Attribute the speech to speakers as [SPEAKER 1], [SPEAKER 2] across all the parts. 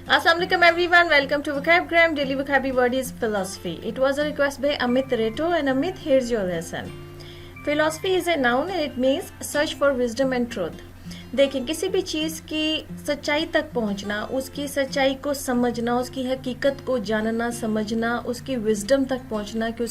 [SPEAKER 1] Assalamualaikum everyone, welcome to Vocabgram. Daily vocabulary word is philosophy. It was a request by Amit Reto, and Amit, here's your lesson. Philosophy is a noun and it means search for wisdom and truth. देखिए, किसी भी चीज़ की सच्चाई तक पहुंचना, उसकी सच्चाई को समझना, उसकी हकीकत को जानना समझना, उसकी विजडम तक पहुंचना कि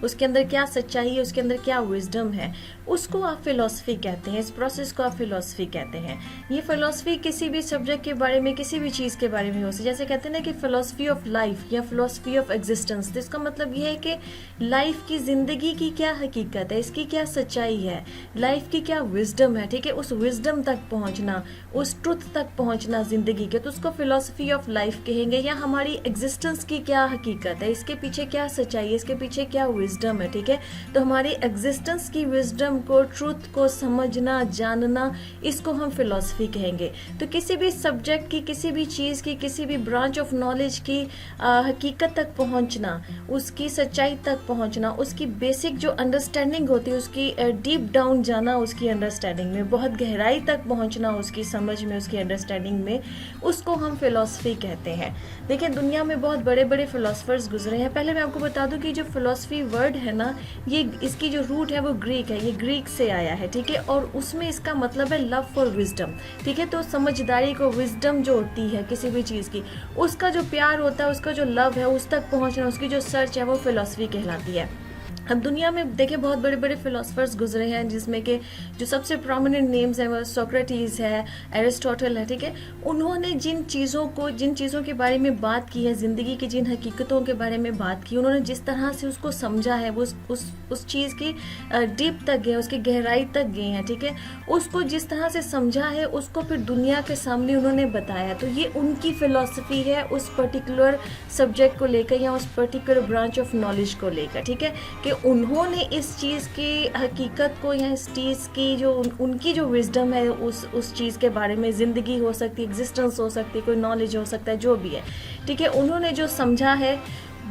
[SPEAKER 1] उसके अंदर क्या सच्चाई है, उसके अंदर क्या विजडम है, उसको आप फिलॉसफी कहते हैं। इस प्रोसेस को आप फिलॉसफी कहते हैं। ये फिलॉसफी किसी भी सब्जेक्ट के बारे में, किसी भी चीज़ के बारे में हो सकती है। जैसे कहते हैं ना कि फिलॉसफी ऑफ लाइफ या फिलॉसफी ऑफ एग्जिस्टेंस, तो इसका मतलब ये है कि लाइफ की ज़िंदगी की क्या हकीकत है, इसकी क्या सच्चाई है, लाइफ की क्या विजडम है, ठीक है। उस विजडम तक पहुंचना, उस ट्रुथ तक पहुंचना जिंदगी के, तो उसको फिलॉसफी ऑफ लाइफ कहेंगे। या हमारी एग्जिस्टेंस की क्या हकीकत है, इसके पीछे क्या सच्चाई है, इसके पीछे क्या विजडम है, ठीक है। तो हमारी एग्जिस्टेंस की विजडम को, ट्रुथ को समझना, जानना, इसको हम फिलॉसफी कहेंगे। तो किसी भी सब्जेक्ट की, किसी भी चीज़ की, किसी भी ब्रांच ऑफ नॉलेज की हकीकत तक पहुंचना, उसकी सच्चाई तक पहुंचना, उसकी बेसिक जो अंडरस्टैंडिंग होती है, उसकी डीप डाउन जाना, उसकी अंडरस्टैंडिंग में बहुत गहराई तक पहुंचना, उसकी समझ में, उसकी अंडरस्टैंडिंग में, उसको हम फिलॉसफी कहते हैं। देखिए, दुनिया में बहुत बड़े बड़े फिलोसफर्स गुजरे हैं। पहले मैं आपको बता दूं कि जो फिलॉसफी वर्ड है ना, ये इसकी जो रूट है वो ग्रीक है, ये ग्रीक से आया है, ठीक है। और उसमें इसका मतलब है लव फॉर विजडम, ठीक है। तो समझदारी को, विजडम जो होती है किसी भी चीज़ की, उसका जो प्यार होता है, उसका जो लव है, उस तक पहुँचना, उसकी जो सर्च है, वो फिलॉसफी कहलाती है। अब दुनिया में देखिए बहुत बड़े बड़े फिलोसफर्स गुजरे हैं, जिसमें कि जो सबसे प्रोमिनेंट नेम्स हैं वो सोक्रेटिस है, एरिस्टोटल है, ठीक है। उन्होंने जिन चीज़ों के बारे में बात की है, ज़िंदगी की जिन हकीकतों के बारे में बात की, उन्होंने जिस तरह से उसको समझा है, वो उस चीज़ की डीप तक गए, उसकी गहराई तक गए हैं, ठीक है। उसको जिस तरह से समझा है, उसको फिर दुनिया के सामने उन्होंने बताया। तो ये उनकी फ़िलॉसफी है उस पर्टिकुलर सब्जेक्ट को लेकर या उस पर्टिकुलर ब्रांच ऑफ नॉलेज को लेकर, ठीक है। कि उन्होंने इस चीज़ की हकीकत को या इस चीज़ की जो उनकी जो विजडम है, उस चीज़ के बारे में, ज़िंदगी हो सकती है, एग्जिस्टेंस हो सकती है, कोई नॉलेज हो सकता है, जो भी है, ठीक है। उन्होंने जो समझा है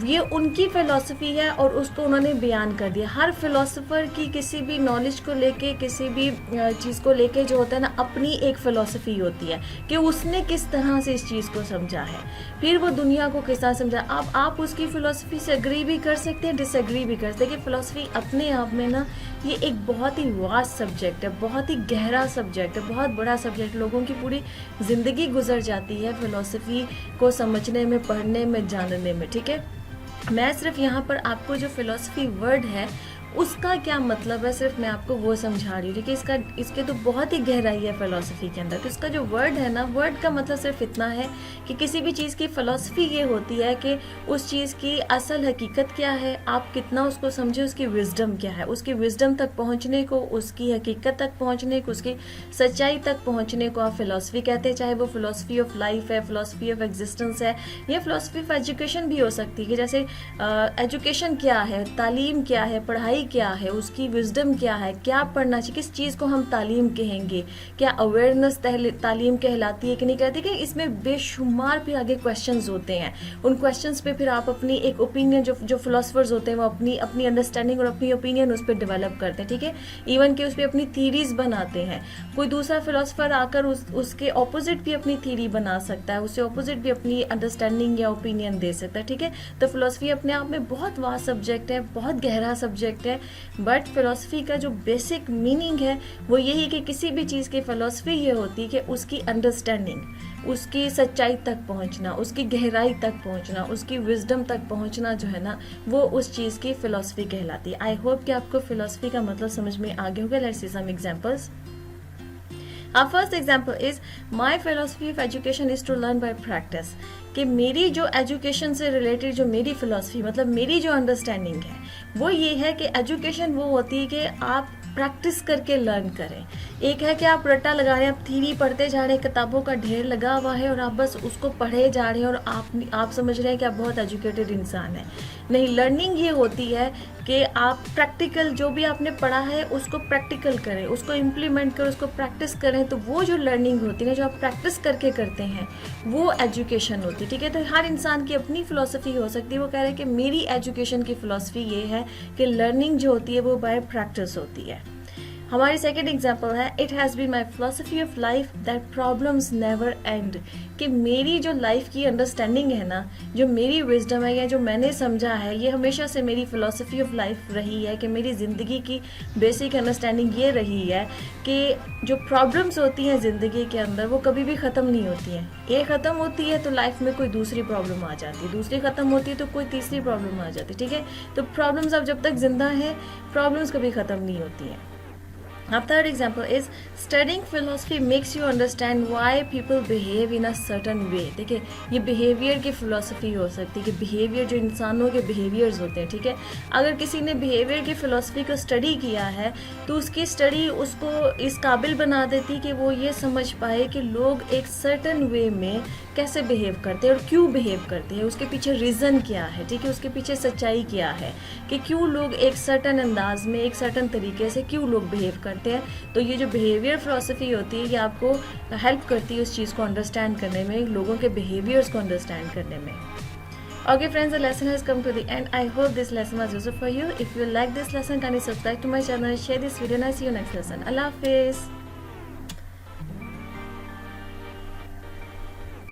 [SPEAKER 1] ये उनकी फ़िलॉसफी है और उसको उन्होंने बयान कर दिया। हर फिलोसोफर की किसी भी नॉलेज को लेके, किसी भी चीज़ को लेके जो होता है ना, अपनी एक फ़िलॉसफी होती है कि उसने किस तरह से इस चीज़ को समझा है, फिर वो दुनिया को किस तरह समझा। आप उसकी फ़िलॉसफी से एग्री भी कर सकते हैं, डिसएग्री भी कर सकते हैं। कि फ़िलॉसफी अपने आप में ना, ये एक बहुत ही वास्ट सब्जेक्ट है, बहुत ही गहरा सब्जेक्ट है, बहुत बड़ा सब्जेक्ट। लोगों की पूरी ज़िंदगी गुजर जाती है फ़िलॉसफी को समझने में, पढ़ने में, जानने में, ठीक है। मैं सिर्फ यहाँ पर आपको जो फिलॉसफी वर्ड है उसका क्या मतलब है, सिर्फ मैं आपको वो समझा रही हूँ। देखिए, इसके तो बहुत ही गहराई है फ़िलॉसफी के अंदर। तो इसका जो वर्ड है ना, वर्ड का मतलब सिर्फ इतना है कि किसी भी चीज़ की फ़िलॉसफी ये होती है कि उस चीज़ की असल हकीकत क्या है, आप कितना उसको समझे, उसकी विजडम क्या है। उसकी विजडम तक पहुँचने को, उसकी हकीकत तक पहुँचने को, उसकी सच्चाई तक पहुँचने को आप फ़िलॉसफी कहते हैं। चाहे वो फ़िलॉसफी ऑफ लाइफ है, फ़िलॉसफी ऑफ एग्जिस्टेंस है, या फ़िलॉसफी ऑफ एजुकेशन भी हो सकती है। कि जैसे एजुकेशन क्या है, तालीम क्या है, पढ़ाई क्या है, उसकी विजडम क्या है, क्या पढ़ना चाहिए, किस चीज़ को हम तालीम कहेंगे, क्या अवेयरनेस तालीम कहलाती है कि नहीं कहती। कि इसमें बेशुमार फिर आगे क्वेश्चंस होते हैं। उन क्वेश्चंस पे फिर आप अपनी एक ओपिनियन, जो फिलोसफर्स होते हैं वो अपनी अंडरस्टैंडिंग और अपनी ओपिनियन उस पर डेवलप करते हैं, ठीक है। इवन कि उस पर अपनी थीरीज बनाते हैं। कोई दूसरा फिलोसफर आकर उसके ऑपोजिट भी अपनी थीरी बना सकता है, उससे ऑपोजिट भी अपनी अंडरस्टैंडिंग या ओपिनियन दे सकता है, ठीक है। तो फिलोसफी अपने आप में बहुत वास्ट सब्जेक्ट है, बहुत गहरा सब्जेक्ट है। बट फिलॉसफी का जो बेसिक मीनिंग है वो यही कि किसी भी चीज़ की फिलॉसफी ये होती है कि उसकी अंडरस्टैंडिंग, उसकी सच्चाई तक पहुंचना, उसकी गहराई तक पहुंचना, उसकी विजडम तक पहुंचना जो है ना, वो उस चीज़ की फिलॉसफी कहलाती है। आई होप कि आपको फिलॉसफी का मतलब समझ में आ गया होगा। Let's see some examples. Our first example is my philosophy of education is to learn by practice. कि मेरी जो एजुकेशन से रिलेटेड जो मेरी फिलॉसफी, मतलब मेरी जो अंडरस्टैंडिंग है, वो ये है कि एजुकेशन वो होती है कि आप प्रैक्टिस करके लर्न करें। एक है कि आप रट्टा लगा रहे हैं, आप थ्योरी पढ़ते जा रहे हैं, किताबों का ढेर लगा हुआ है और आप बस उसको पढ़े जा रहे हैं और आप समझ रहे हैं कि आप बहुत एजुकेटेड इंसान हैं। नहीं, लर्निंग ये होती है कि आप प्रैक्टिकल, जो भी आपने पढ़ा है उसको प्रैक्टिकल करें, उसको इम्प्लीमेंट करें, उसको प्रैक्टिस करें। तो वो जो लर्निंग होती है, जो आप प्रैक्टिस करके करते हैं, वो एजुकेशन होती है, ठीक है। तो हर इंसान की अपनी फ़िलॉसफी हो सकती है। वो कह रहे हैं कि मेरी एजुकेशन की फ़िलॉसफी ये है कि लर्निंग जो होती है वो बाय प्रैक्टिस होती है। हमारी सेकेंड एग्जाम्पल है, it has been my philosophy of life that problems never end. कि मेरी जो लाइफ की अंडरस्टैंडिंग है ना, जो मेरी विजडम है या जो मैंने समझा है, ये हमेशा से मेरी फिलोसफी ऑफ लाइफ रही है कि मेरी ज़िंदगी की बेसिक अंडरस्टैंडिंग ये रही है कि जो प्रॉब्लम्स होती हैं ज़िंदगी के अंदर वो कभी भी ख़त्म नहीं होती हैं। एक ख़त्म होती है तो लाइफ में कोई दूसरी प्रॉब्लम आ जाती है, दूसरी ख़त्म होती है तो कोई तीसरी प्रॉब्लम आ जाती है, ठीक है। तो प्रॉब्लम्स अब जब तक जिंदा हैं, प्रॉब्लम्स कभी ख़त्म नहीं होती हैं। Our third example is studying philosophy makes you understand why people behave in a certain way। देखिए, ये बिहेवियर की फिलोसफी हो सकती है कि बिहेवियर जो इंसानों के बिहेवियर्स होते हैं, ठीक है। अगर किसी ने बिहेवियर की फिलोसफी को स्टडी किया है तो उसकी स्टडी उसको इस काबिल बना देती कि वो ये समझ पाए कि लोग एक सर्टन वे में कैसे बिहेव करते हैं और क्यों बिहेव करते हैं, उसके पीछे रीज़न क्या है, ठीक है, उसके पीछे सच्चाई क्या है कि क्यों लोग एक सर्टन अंदाज में, एक सर्टन तरीके से क्यों लोग बिहेव करते हैं। तो ये जो बिहेवियर फिलोसफी होती है ये आपको हेल्प करती है उस चीज़ को अंडरस्टैंड करने में, लोगों के बिहेवियर्स को अंडरस्टैंड करने में। Okay friends, the lesson has come to the end. I hope this lesson was useful for you. If you like this lesson, kindly subscribe to my channel, share this video and I see you next lesson. Allah Hafiz.